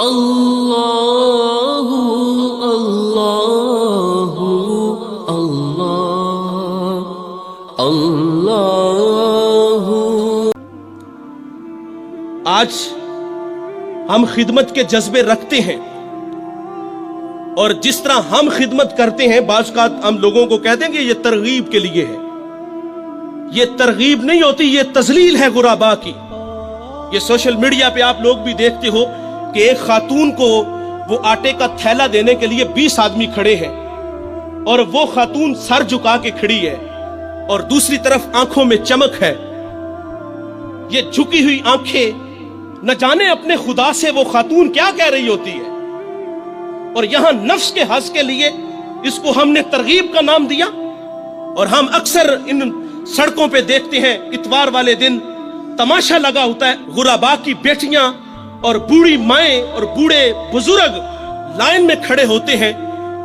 اللہ اللہ اللہ اللہ۔ آج ہم خدمت کے جذبے رکھتے ہیں، اور جس طرح ہم خدمت کرتے ہیں بعض اوقات ہم لوگوں کو کہتے ہیں کہ یہ ترغیب کے لیے ہے۔ یہ ترغیب نہیں ہوتی، یہ تذلیل ہے غربا کی۔ یہ سوشل میڈیا پہ آپ لوگ بھی دیکھتے ہو کہ ایک خاتون کو وہ آٹے کا تھیلا دینے کے لیے 20 آدمی کھڑے ہیں، اور وہ خاتون سر جھکا کے کھڑی ہے اور دوسری طرف آنکھوں میں چمک ہے۔ یہ جھکی ہوئی آنکھیں نہ جانے اپنے خدا سے وہ خاتون کیا کہہ رہی ہوتی ہے، اور یہاں نفس کے حظ کے لیے اس کو ہم نے ترغیب کا نام دیا۔ اور ہم اکثر ان سڑکوں پہ دیکھتے ہیں اتوار والے دن تماشا لگا ہوتا ہے، غربا کی بیٹیاں اور بوڑھی مائیں اور بوڑھے بزرگ لائن میں کھڑے ہوتے ہیں۔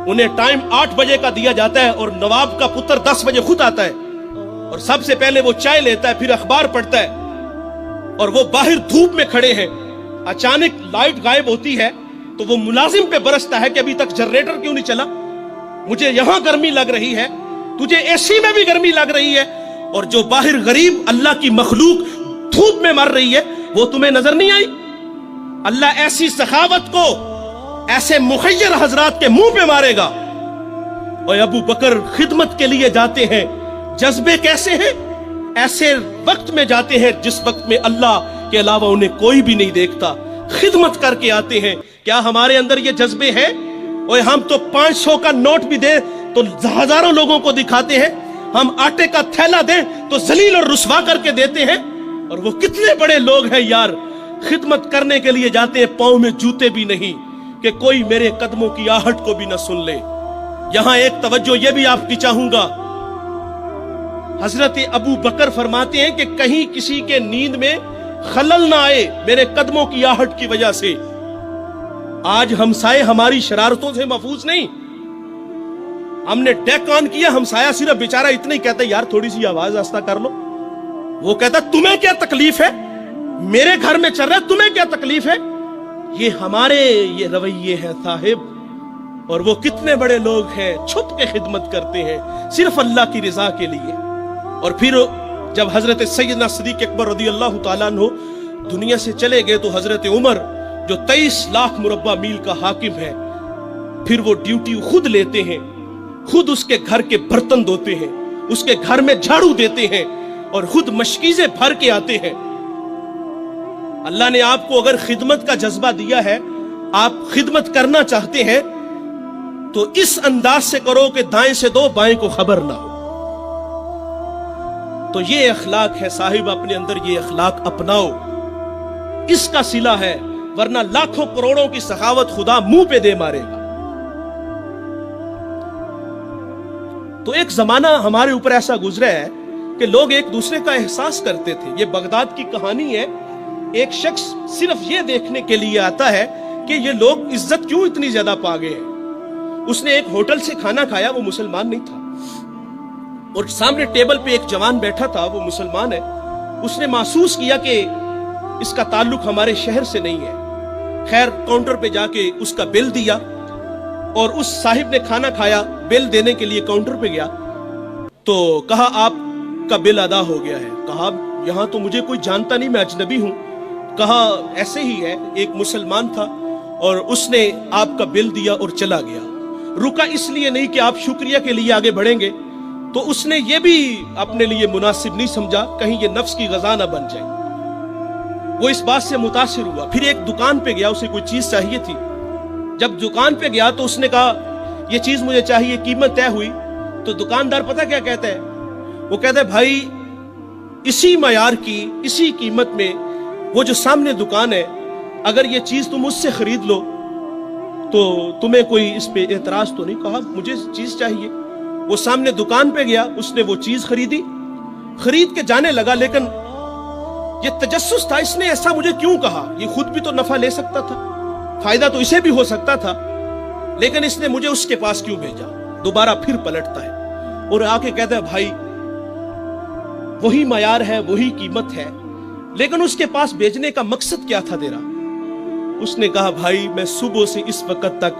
انہیں ٹائم 8 بجے کا دیا جاتا ہے، اور نواب کا پتر 10 بجے خود آتا ہے، اور سب سے پہلے وہ چائے لیتا ہے، پھر اخبار پڑھتا ہے، اور وہ باہر دھوپ میں کھڑے ہیں۔ اچانک لائٹ غائب ہوتی ہے تو وہ ملازم پہ برستا ہے کہ ابھی تک جنریٹر کیوں نہیں چلا، مجھے یہاں گرمی لگ رہی ہے، تجھے اے سی میں بھی گرمی لگ رہی ہے، اور جو باہر غریب اللہ کی مخلوق دھوپ میں مر رہی ہے وہ تمہیں نظر نہیں آئی؟ اللہ ایسی سخاوت کو ایسے مخیر حضرات کے منہ پہ مارے گا۔ اور ابو بکر خدمت کے لیے جاتے ہیں، جذبے کیسے ہیں؟ ایسے وقت میں جاتے ہیں جس وقت میں اللہ کے علاوہ انہیں کوئی بھی نہیں دیکھتا، خدمت کر کے آتے ہیں۔ کیا ہمارے اندر یہ جذبے ہیں؟ اور ہم تو 500 کا نوٹ بھی دیں تو ہزاروں لوگوں کو دکھاتے ہیں، ہم آٹے کا تھیلا دیں تو ذلیل اور رسوا کر کے دیتے ہیں۔ اور وہ کتنے بڑے لوگ ہیں یار، خدمت کرنے کے لیے جاتے ہیں، پاؤں میں جوتے بھی نہیں کہ کوئی میرے قدموں کی آہٹ کو بھی نہ سن لے۔ یہاں ایک توجہ یہ بھی آپ کی چاہوں گا، حضرت ابو بکر فرماتے ہیں کہ کہیں کسی کے نیند میں خلل نہ آئے میرے قدموں کی آہٹ کی وجہ سے۔ آج ہمسائے ہماری شرارتوں سے محفوظ نہیں۔ ہم نے ڈیک آن کیا، ہمسایہ صرف بیچارہ اتنا ہی کہتا ہے یار تھوڑی سی آواز آہستہ کر لو۔ وہ کہتا تمہیں کیا تکلیف ہے، میرے گھر میں چل رہا ہے، تمہیں کیا تکلیف ہے؟ یہ ہمارے یہ رویے ہیں صاحب۔ اور وہ کتنے بڑے لوگ ہیں چھپ کے خدمت کرتے ہیں صرف اللہ کی رضا کے لیے۔ اور پھر جب حضرت سیدنا صدیق اکبر رضی اللہ تعالیٰ عنہ دنیا سے چلے گئے تو حضرت عمر جو 23 لاکھ مربع میل کا حاکم ہے، پھر وہ ڈیوٹی خود لیتے ہیں، خود اس کے گھر کے برتن دھوتے ہیں، اس کے گھر میں جھاڑو دیتے ہیں، اور خود مشکیزیں بھر کے آتے ہیں۔ اللہ نے آپ کو اگر خدمت کا جذبہ دیا ہے، آپ خدمت کرنا چاہتے ہیں تو اس انداز سے کرو کہ دائیں سے دو بائیں کو خبر نہ ہو۔ تو یہ اخلاق ہے صاحب، اپنے اندر یہ اخلاق اپناؤ، اس کا صلہ ہے، ورنہ لاکھوں کروڑوں کی سخاوت خدا منہ پہ دے مارے گا۔ تو ایک زمانہ ہمارے اوپر ایسا گزرا ہے کہ لوگ ایک دوسرے کا احساس کرتے تھے۔ یہ بغداد کی کہانی ہے، ایک شخص صرف یہ دیکھنے کے لیے آتا ہے کہ یہ لوگ عزت کیوں اتنی زیادہ پا گئے ہیں۔ اس نے ایک ہوٹل سے کھانا کھایا، وہ مسلمان نہیں تھا، اور سامنے ٹیبل پہ ایک جوان بیٹھا تھا، وہ مسلمان ہے۔ اس نے محسوس کیا کہ اس کا تعلق ہمارے شہر سے نہیں ہے۔ خیر کاؤنٹر پہ جا کے اس کا بل دیا، اور اس صاحب نے کھانا کھایا، بل دینے کے لیے کاؤنٹر پہ گیا تو کہا آپ کا بل ادا ہو گیا ہے۔ کہا یہاں تو مجھے کوئی جانتا نہیں، میں اجنبی ہوں۔ کہا ایسے ہی ہے، ایک مسلمان تھا اور اس نے آپ کا بل دیا اور چلا گیا۔ رکا اس لیے نہیں کہ آپ شکریہ کے لیے آگے بڑھیں گے، تو اس نے یہ بھی اپنے لیے مناسب نہیں سمجھا کہیں یہ نفس کی غذا نہ بن جائے۔ وہ اس بات سے متاثر ہوا، پھر ایک دکان پہ گیا، اسے کوئی چیز چاہیے تھی۔ جب دکان پہ گیا تو اس نے کہا یہ چیز مجھے چاہیے، قیمت طے ہوئی تو دکاندار پتہ کیا کہتا ہے؟ وہ کہتا ہے بھائی اسی معیار کی، اسی قیمت میں وہ جو سامنے دکان ہے، اگر یہ چیز تم اس سے خرید لو تو تمہیں کوئی اس پہ اعتراض تو نہیں؟ کہا مجھے چیز چاہیے۔ وہ سامنے دکان پہ گیا، اس نے وہ چیز خریدی، خرید کے جانے لگا، لیکن یہ تجسس تھا، اس نے ایسا مجھے کیوں کہا؟ یہ خود بھی تو نفع لے سکتا تھا، فائدہ تو اسے بھی ہو سکتا تھا، لیکن اس نے مجھے اس کے پاس کیوں بھیجا؟ دوبارہ پھر پلٹتا ہے اور آ کے کہتا ہے بھائی وہی معیار ہے، وہی قیمت ہے، لیکن اس کے پاس بھیجنے کا مقصد کیا تھا تیرا؟ اس نے کہا بھائی میں صبح سے اس وقت تک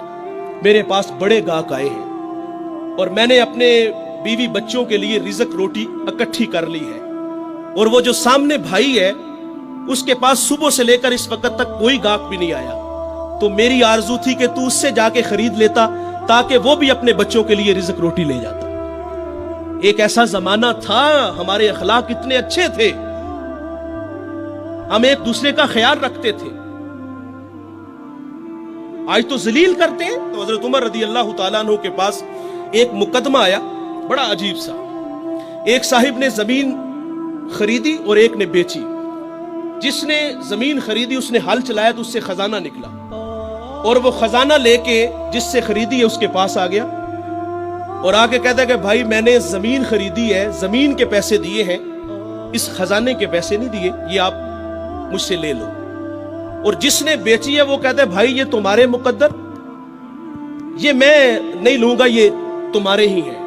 میرے پاس بڑے گاہک آئے ہیں اور میں نے اپنے بیوی بچوں کے لیے رزق روٹی اکٹھی کر لی ہے، اور وہ جو سامنے بھائی ہے اس کے پاس صبح سے لے کر اس وقت تک کوئی گاہک بھی نہیں آیا، تو میری آرزو تھی کہ تو اس سے جا کے خرید لیتا تاکہ وہ بھی اپنے بچوں کے لیے رزق روٹی لے جاتا۔ ایک ایسا زمانہ تھا، ہمارے اخلاق اتنے اچھے تھے، ہم ایک دوسرے کا خیال رکھتے تھے۔ آج تو ذلیل کرتے ہیں۔ تو حضرت عمر رضی اللہ تعالیٰ عنہ کے پاس ایک مقدمہ آیا بڑا عجیب سا، ایک صاحب نے زمین خریدی اور ایک نے بیچی۔ جس نے زمین خریدی اس نے ہل چلایا تو اس سے خزانہ نکلا، اور وہ خزانہ لے کے جس سے خریدی ہے اس کے پاس آ گیا اور آ کے کہتا ہے کہ بھائی میں نے زمین خریدی ہے، زمین کے پیسے دیے ہیں، اس خزانے کے پیسے نہیں دیے، یہ آپ مجھ سے لے لو۔ اور جس نے بیچی ہے وہ کہتا ہے بھائی یہ تمہارے مقدر، یہ میں نہیں لوں گا، یہ تمہارے ہی ہیں۔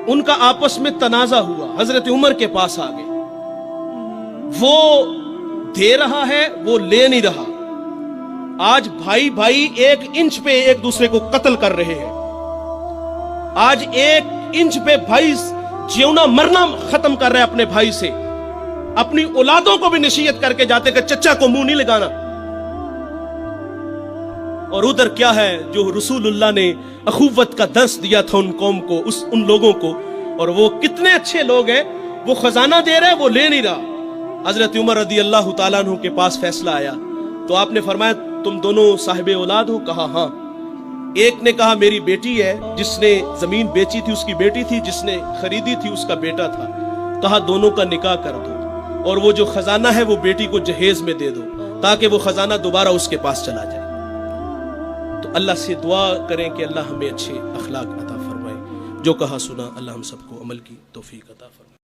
ان کا آپس میں تنازع ہوا، حضرت عمر کے پاس آ گئے، وہ دے رہا ہے وہ لے نہیں رہا۔ آج بھائی ایک انچ پہ ایک دوسرے کو قتل کر رہے ہیں، آج ایک انچ پہ بھائی جیونا مرنا ختم کر رہے ہیں اپنے بھائی سے، اپنی اولادوں کو بھی نصیحت کر کے جاتے کہ چچا کو منہ نہیں لگانا۔ اور ادھر کیا ہے جو رسول اللہ نے اخوت کا درس دیا تھا ان قوم کو، ان لوگوں کو، اور وہ کتنے اچھے لوگ ہیں، وہ خزانہ دے رہے وہ لے نہیں رہا۔ حضرت عمر رضی اللہ تعالیٰ عنہ کے پاس فیصلہ آیا تو آپ نے فرمایا تم دونوں صاحب اولاد ہو؟ کہا ہاں۔ ایک نے کہا میری بیٹی ہے، جس نے زمین بیچی تھی اس کی بیٹی تھی، جس نے خریدی تھی اس کا بیٹا تھا۔ کہا دونوں کا نکاح کر دو، اور وہ جو خزانہ ہے وہ بیٹی کو جہیز میں دے دو تاکہ وہ خزانہ دوبارہ اس کے پاس چلا جائے۔ تو اللہ سے دعا کریں کہ اللہ ہمیں اچھے اخلاق عطا فرمائے۔ جو کہا سنا اللہ ہم سب کو عمل کی توفیق عطا فرمائے۔